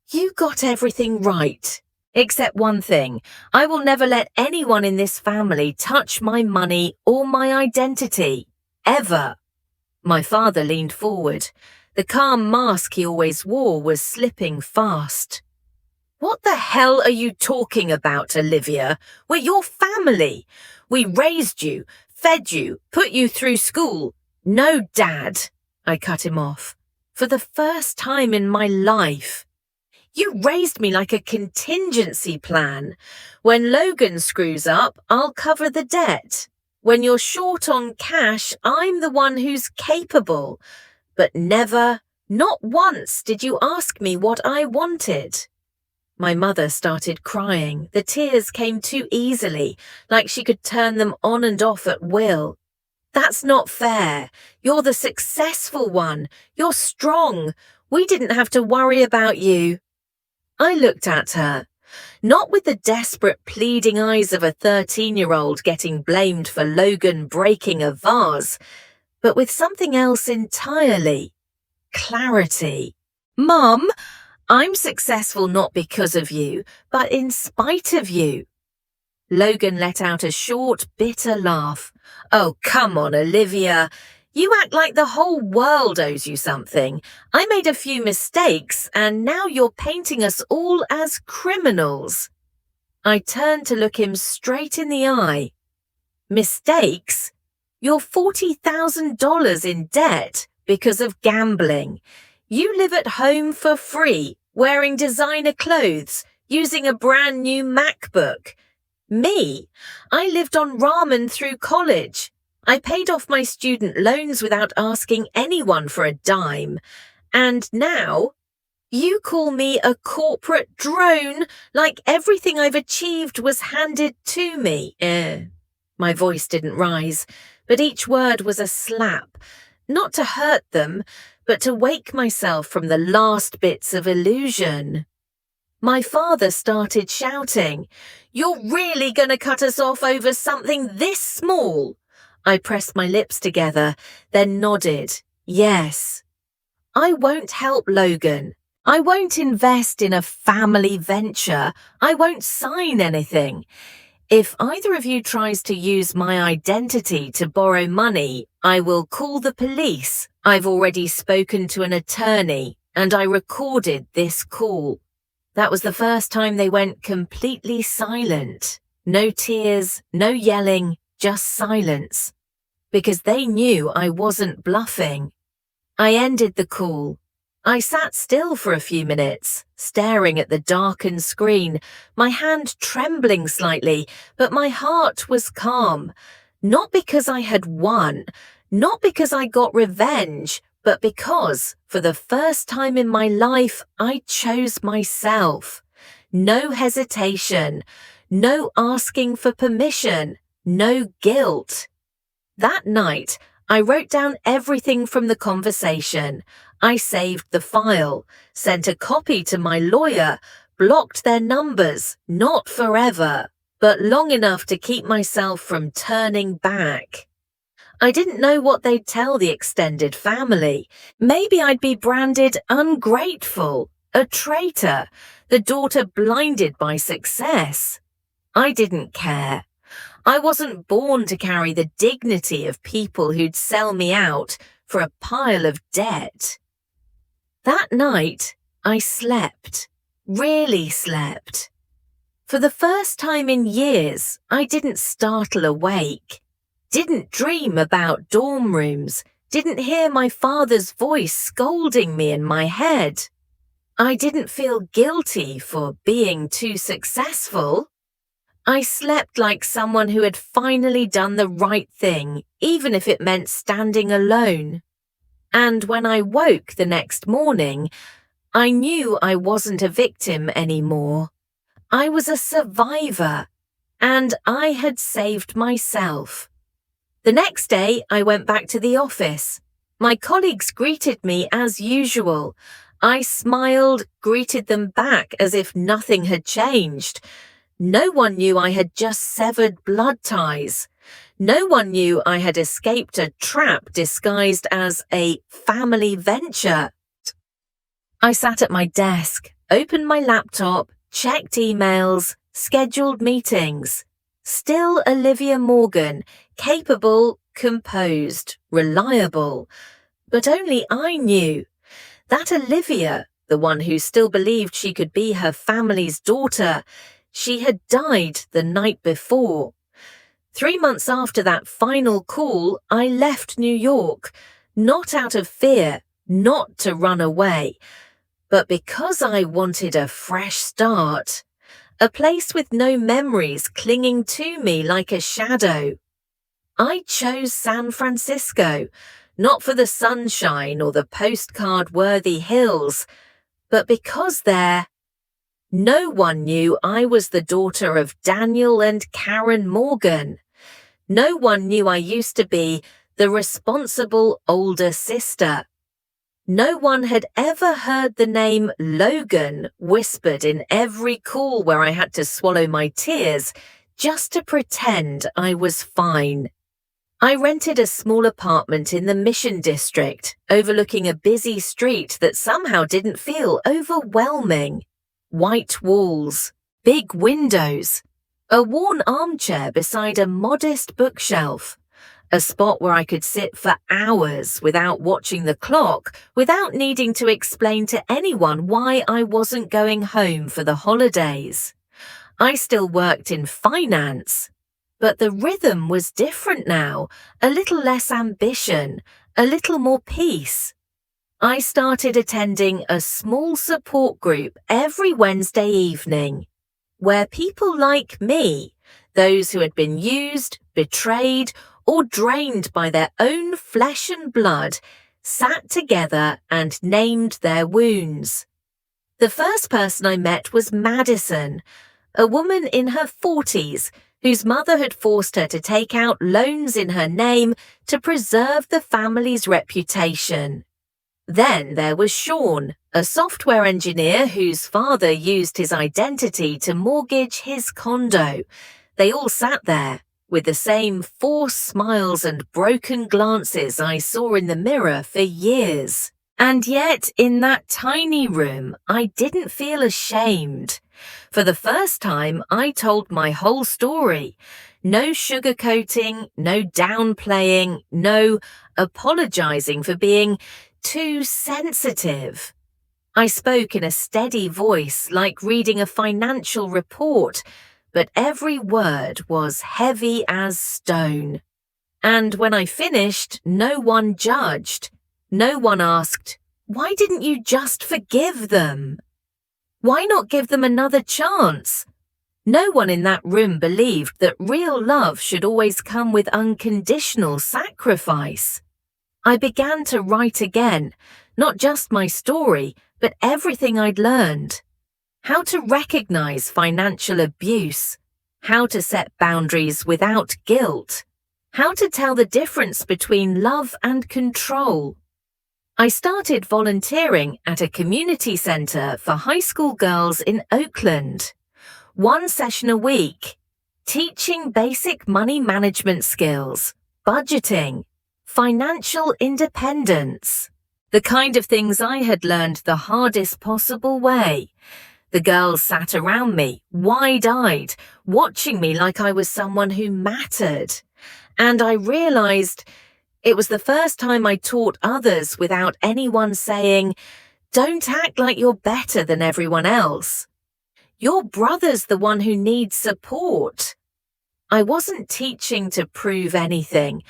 You got everything right. Except one thing, I will never let anyone in this family touch my money or my identity. Ever. My father leaned forward. The calm mask he always wore was slipping fast. What the hell are you talking about, Olivia? We're your family. We raised you, fed you, put you through school. No, Dad. I cut him off. For the first time in my life. You raised me like a contingency plan. When Logan screws up, I'll cover the debt. When you're short on cash, I'm the one who's capable. But never, not once, did you ask me what I wanted. My mother started crying. The tears came too easily, like she could turn them on and off at will. That's not fair. You're the successful one. You're strong. We didn't have to worry about you. I looked at her, not with the desperate, pleading eyes of a 13-year-old getting blamed for Logan breaking a vase, but with something else entirely. Clarity. Mum, I'm successful not because of you, but in spite of you. Logan let out a short, bitter laugh. Oh, come on, Olivia. You act like the whole world owes you something. I made a few mistakes, and now you're painting us all as criminals. I turned to look him straight in the eye. Mistakes? You're $40,000 in debt because of gambling. You live at home for free, wearing designer clothes, using a brand new MacBook. Me? I lived on ramen through college. I paid off my student loans without asking anyone for a dime. And now, you call me a corporate drone like everything I've achieved was handed to me. My voice didn't rise, but each word was a slap. Not to hurt them, but to wake myself from the last bits of illusion. My father started shouting, "You're really going to cut us off over something this small?" I pressed my lips together, then nodded. Yes. I won't help Logan. I won't invest in a family venture. I won't sign anything. If either of you tries to use my identity to borrow money, I will call the police. I've already spoken to an attorney, and I recorded this call." That was the first time they went completely silent. No tears, no yelling, just silence. Because they knew I wasn't bluffing. I ended the call. I sat still for a few minutes, staring at the darkened screen, my hand trembling slightly, but my heart was calm. Not because I had won, not because I got revenge, but because, for the first time in my life, I chose myself. No hesitation, no asking for permission, no guilt. That night, I wrote down everything from the conversation. I saved the file, sent a copy to my lawyer, blocked their numbers, not forever, but long enough to keep myself from turning back. I didn't know what they'd tell the extended family. Maybe I'd be branded ungrateful, a traitor, the daughter blinded by success. I didn't care. I wasn't born to carry the dignity of people who'd sell me out for a pile of debt. That night, I slept, really slept. For the first time in years, I didn't startle awake, didn't dream about dorm rooms, didn't hear my father's voice scolding me in my head. I didn't feel guilty for being too successful. I slept like someone who had finally done the right thing, even if it meant standing alone. And when I woke the next morning, I knew I wasn't a victim anymore. I was a survivor, and I had saved myself. The next day, I went back to the office. My colleagues greeted me as usual. I smiled, greeted them back as if nothing had changed. No one knew I had just severed blood ties. No one knew I had escaped a trap disguised as a family venture. I sat at my desk, opened my laptop, checked emails, scheduled meetings. Still Olivia Morgan, capable, composed, reliable. But only I knew. That Olivia, the one who still believed she could be her family's daughter, she had died the night before. 3 months after that final call, I left New York, not out of fear, not to run away, but because I wanted a fresh start, a place with no memories clinging to me like a shadow. I chose San Francisco, not for the sunshine or the postcard-worthy hills, but because there, no one knew I was the daughter of Daniel and Karen Morgan. No one knew I used to be the responsible older sister. No one had ever heard the name Logan whispered in every call where I had to swallow my tears just to pretend I was fine. I rented a small apartment in the Mission District, overlooking a busy street that somehow didn't feel overwhelming. White walls, big windows, a worn armchair beside a modest bookshelf, a spot where I could sit for hours without watching the clock, without needing to explain to anyone why I wasn't going home for the holidays. I still worked in finance, but the rhythm was different now, a little less ambition, a little more peace. I started attending a small support group every Wednesday evening, where people like me, those who had been used, betrayed, or drained by their own flesh and blood, sat together and named their wounds. The first person I met was Madison, a woman in her 40s whose mother had forced her to take out loans in her name to preserve the family's reputation. Then there was Sean, a software engineer whose father used his identity to mortgage his condo. They all sat there, with the same forced smiles and broken glances I saw in the mirror for years. And yet, in that tiny room, I didn't feel ashamed. For the first time, I told my whole story. No sugarcoating, no downplaying, no apologizing for being too sensitive. I spoke in a steady voice, like reading a financial report, but every word was heavy as stone. And when I finished, no one judged. No one asked, "Why didn't you just forgive them? Why not give them another chance?" No one in that room believed that real love should always come with unconditional sacrifice. I began to write again, not just my story, but everything I'd learned. How to recognize financial abuse, how to set boundaries without guilt, how to tell the difference between love and control. I started volunteering at a community centre for high school girls in Oakland. 1 session a week, teaching basic money management skills, budgeting, financial independence, the kind of things I had learned the hardest possible way. The girls sat around me, wide-eyed, watching me like I was someone who mattered. And I realized it was the first time I taught others without anyone saying, "Don't act like you're better than everyone else. Your brother's the one who needs support." I wasn't teaching to prove anything.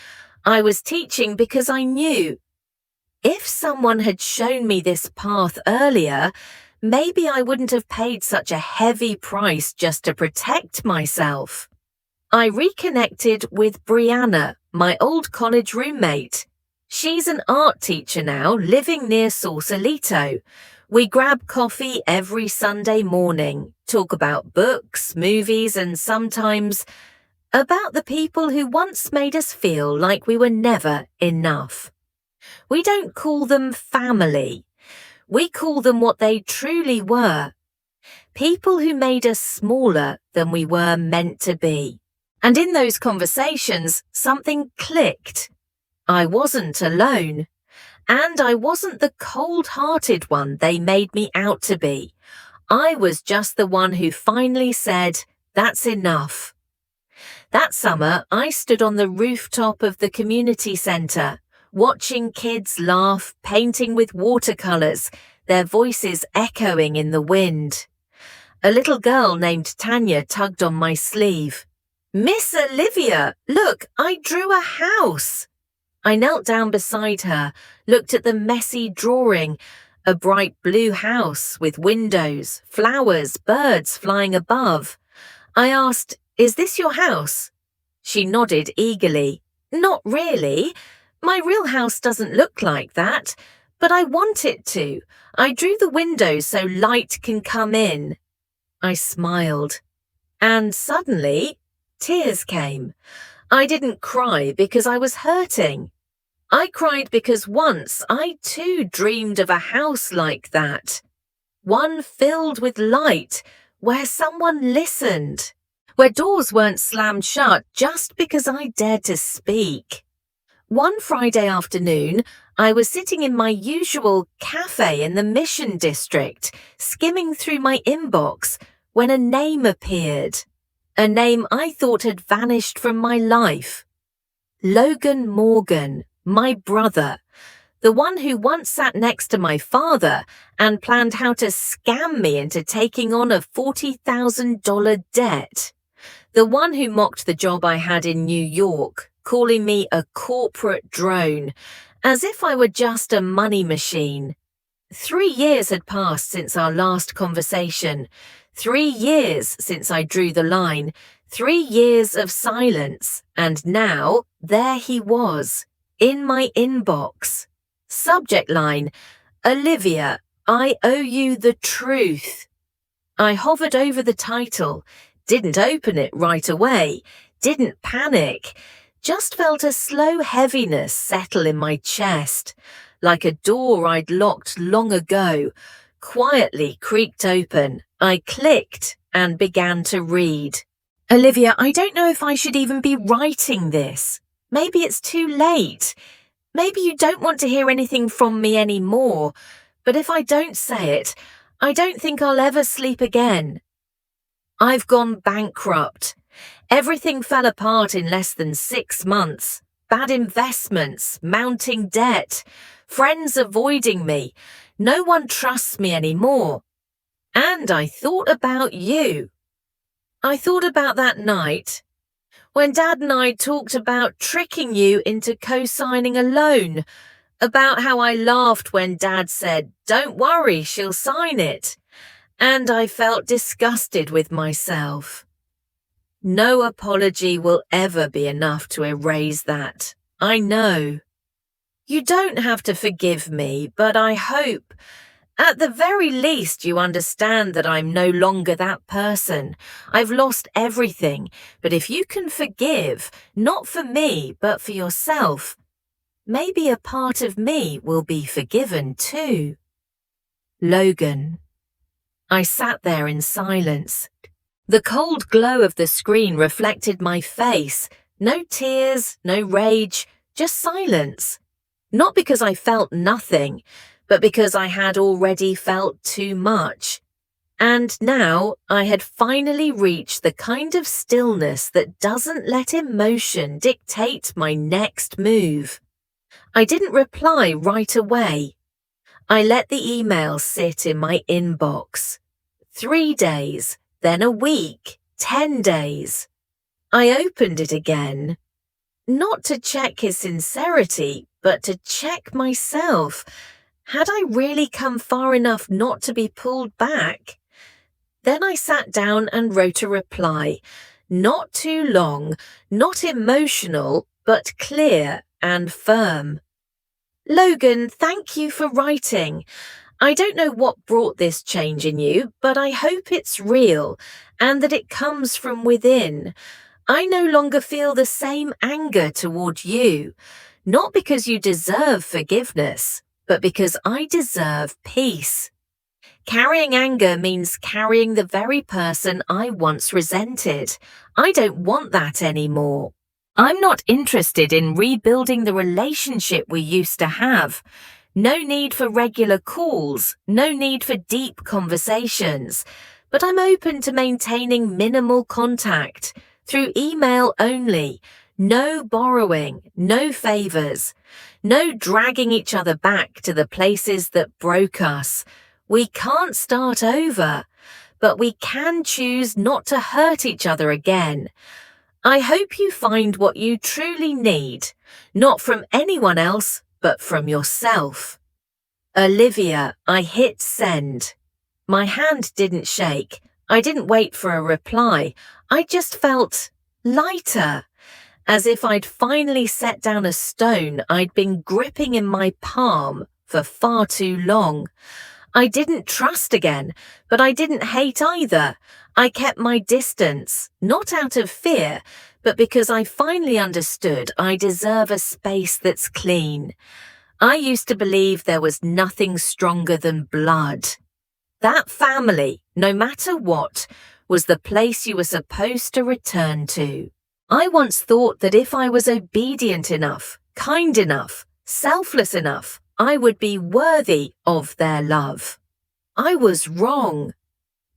I was teaching because I knew if someone had shown me this path earlier, maybe I wouldn't have paid such a heavy price just to protect myself. I reconnected with Brianna, my old college roommate. She's an art teacher now, living near Sausalito. We grab coffee every Sunday morning, talk about books, movies, and sometimes about the people who once made us feel like we were never enough. We don't call them family. We call them what they truly were. People who made us smaller than we were meant to be. And in those conversations, something clicked. I wasn't alone. And I wasn't the cold-hearted one they made me out to be. I was just the one who finally said, "That's enough." That summer, I stood on the rooftop of the community centre, watching kids laugh, painting with watercolours, their voices echoing in the wind. A little girl named Tanya tugged on my sleeve. "Miss Olivia, look, I drew a house." I knelt down beside her, looked at the messy drawing, a bright blue house with windows, flowers, birds flying above. I asked, "Is this your house?" She nodded eagerly. "Not really. My real house doesn't look like that, but I want it to. I drew the windows so light can come in." I smiled. And suddenly, tears came. I didn't cry because I was hurting. I cried because once I too dreamed of a house like that. One filled with light, where someone listened, where doors weren't slammed shut just because I dared to speak. One Friday afternoon, I was sitting in my usual cafe in the Mission District, skimming through my inbox, when a name appeared. A name I thought had vanished from my life. Logan Morgan, my brother, the one who once sat next to my father and planned how to scam me into taking on a $40,000 debt. The one who mocked the job I had in New York, calling me a corporate drone, as if I were just a money machine. 3 years had passed since our last conversation. 3 years since I drew the line. 3 years of silence. And now, there he was, in my inbox. Subject line, "Olivia, I owe you the truth." I hovered over the title, didn't open it right away, didn't panic, just felt a slow heaviness settle in my chest, like a door I'd locked long ago, quietly creaked open. I clicked and began to read. "Olivia, I don't know if I should even be writing this. Maybe it's too late. Maybe you don't want to hear anything from me anymore, but if I don't say it, I don't think I'll ever sleep again. I've gone bankrupt. Everything fell apart in less than 6 months. Bad investments, mounting debt, friends avoiding me. No one trusts me anymore. And I thought about you. I thought about that night when Dad and I talked about tricking you into co-signing a loan, about how I laughed when Dad said, "Don't worry, she'll sign it." And I felt disgusted with myself. No apology will ever be enough to erase that. I know. You don't have to forgive me, but I hope, at the very least, you understand that I'm no longer that person. I've lost everything, but if you can forgive, not for me, but for yourself, maybe a part of me will be forgiven too. Logan. I sat there in silence. The cold glow of the screen reflected my face. No tears, no rage, just silence. Not because I felt nothing, but because I had already felt too much. And now I had finally reached the kind of stillness that doesn't let emotion dictate my next move. I didn't reply right away. I let the email sit in my inbox. 3 days, then a week, 10 days. I opened it again. Not to check his sincerity, but to check myself. Had I really come far enough not to be pulled back? Then I sat down and wrote a reply. Not too long, not emotional, but clear and firm. Logan, thank you for writing. I don't know what brought this change in you, but I hope it's real and that it comes from within. I no longer feel the same anger toward you, not because you deserve forgiveness, but because I deserve peace. Carrying anger means carrying the very person I once resented. I don't want that anymore. I'm not interested in rebuilding the relationship we used to have. No need for regular calls, no need for deep conversations, but I'm open to maintaining minimal contact, through email only, no borrowing, no favors, no dragging each other back to the places that broke us. We can't start over, but we can choose not to hurt each other again. I hope you find what you truly need, not from anyone else, but from yourself. Olivia, I hit send. My hand didn't shake. I didn't wait for a reply. I just felt lighter, as if I'd finally set down a stone I'd been gripping in my palm for far too long. I didn't trust again, but I didn't hate either. I kept my distance, not out of fear, but because I finally understood I deserve a space that's clean. I used to believe there was nothing stronger than blood. That family, no matter what, was the place you were supposed to return to. I once thought that if I was obedient enough, kind enough, selfless enough, I would be worthy of their love. I was wrong.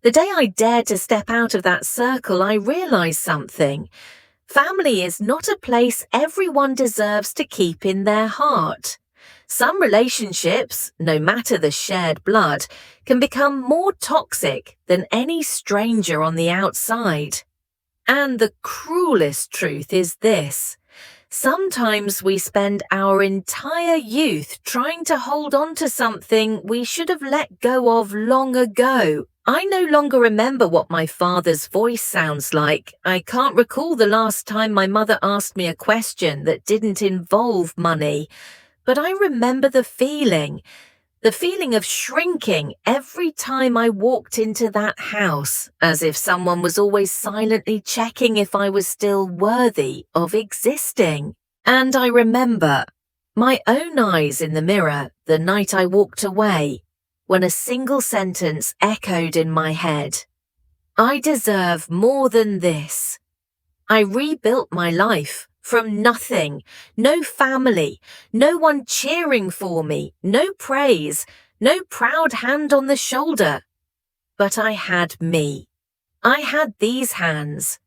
The day I dared to step out of that circle, I realized something. Family is not a place everyone deserves to keep in their heart. Some relationships, no matter the shared blood, can become more toxic than any stranger on the outside. And the cruelest truth is this. Sometimes we spend our entire youth trying to hold on to something we should have let go of long ago. I no longer remember what my father's voice sounds like. I can't recall the last time my mother asked me a question that didn't involve money. But I remember the feeling of shrinking every time I walked into that house, as if someone was always silently checking if I was still worthy of existing. And I remember my own eyes in the mirror the night I walked away, when a single sentence echoed in my head. I deserve more than this. I rebuilt my life From nothing, no family, no one cheering for me, no praise, no proud hand on the shoulder. But I had me. I had these hands.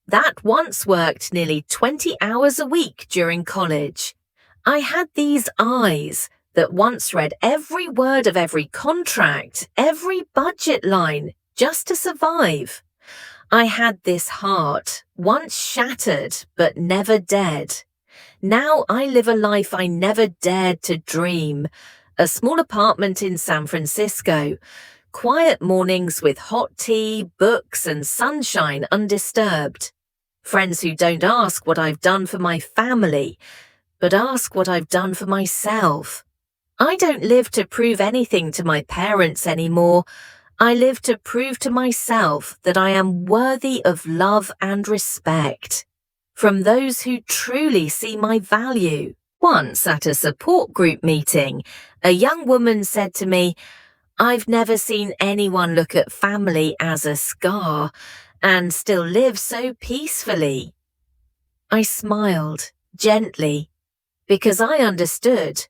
That once worked nearly 20 hours a week during college. I had these eyes that once read every word of every contract, every budget line, just to survive. I had this heart, once shattered but never dead. Now I live a life I never dared to dream. A small apartment in San Francisco. Quiet mornings with hot tea, books, and sunshine undisturbed. Friends who don't ask what I've done for my family, but ask what I've done for myself. I don't live to prove anything to my parents anymore. I live to prove to myself that I am worthy of love and respect from those who truly see my value. Once at a support group meeting, a young woman said to me, "I've never seen anyone look at family as a scar and still live so peacefully." I smiled gently because I understood.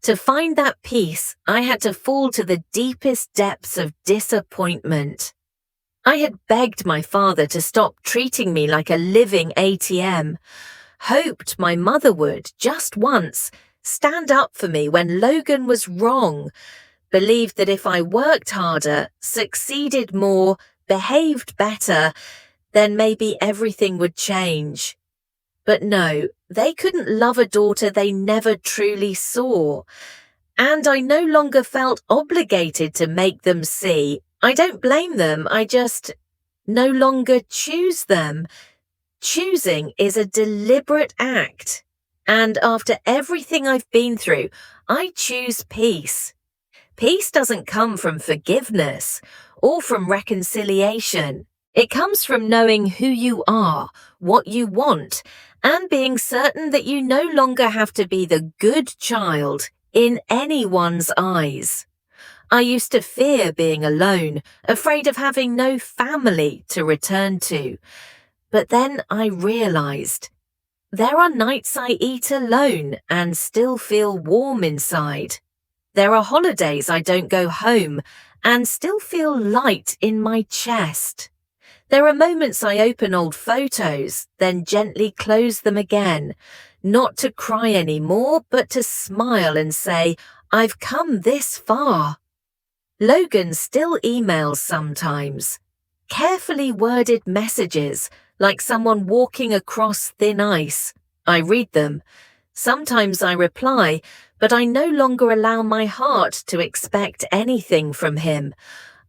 To find that peace, I had to fall to the deepest depths of disappointment. I had begged my father to stop treating me like a living ATM, hoped my mother would, just once, stand up for me when Logan was wrong, believed that if I worked harder, succeeded more, behaved better, then maybe everything would change. But no, they couldn't love a daughter they never truly saw. And I no longer felt obligated to make them see. I don't blame them, I just no longer choose them. Choosing is a deliberate act. And after everything I've been through, I choose peace. Peace doesn't come from forgiveness or from reconciliation. It comes from knowing who you are, what you want, and being certain that you no longer have to be the good child in anyone's eyes. I used to fear being alone, afraid of having no family to return to. But then I realized there are nights I eat alone and still feel warm inside. There are holidays I don't go home and still feel light in my chest. There are moments I open old photos, then gently close them again, not to cry anymore, but to smile and say, I've come this far. Logan still emails sometimes. Carefully worded messages, like someone walking across thin ice. I read them. Sometimes I reply, but I no longer allow my heart to expect anything from him.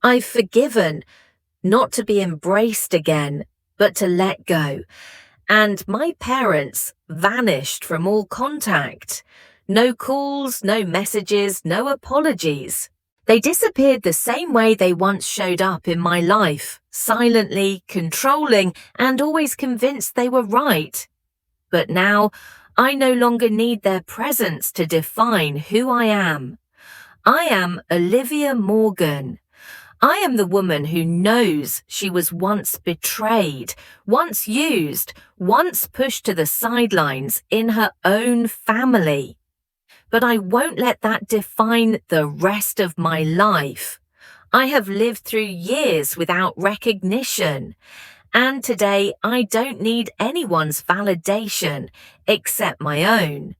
I've forgiven, not to be embraced again, but to let go. And my parents vanished from all contact. No calls, no messages, no apologies. They disappeared the same way they once showed up in my life, silently, controlling, and always convinced they were right. But now, I no longer need their presence to define who I am. I am Olivia Morgan. I am the woman who knows she was once betrayed, once used, once pushed to the sidelines in her own family. But I won't let that define the rest of my life. I have lived through years without recognition. And today I don't need anyone's validation except my own.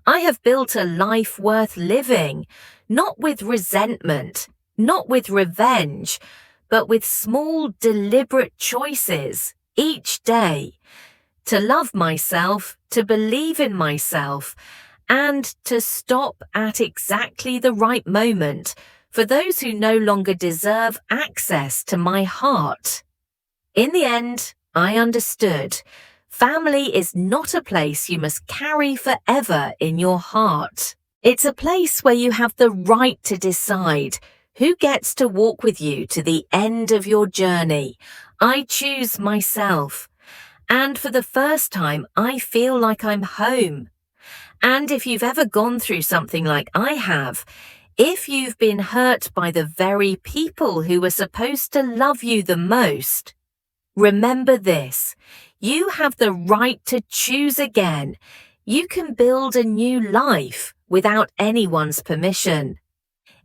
I have built a life worth living, not with resentment, not with revenge, but with small, deliberate choices each day. To love myself, to believe in myself, and to stop at exactly the right moment for those who no longer deserve access to my heart. In the end, I understood. Family is not a place you must carry forever in your heart. It's a place where you have the right to decide who gets to walk with you to the end of your journey. I choose myself. And for the first time, I feel like I'm home. And if you've ever gone through something like I have, if you've been hurt by the very people who were supposed to love you the most, Remember this: you have the right to choose again. You can build a new life without anyone's permission.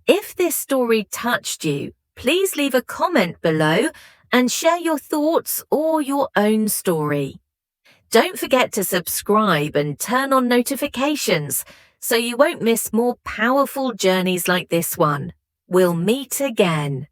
If this story touched you, please leave a comment below and share your thoughts or your own story. Don't forget to subscribe and turn on notifications so you won't miss more powerful journeys like this one. We'll meet again.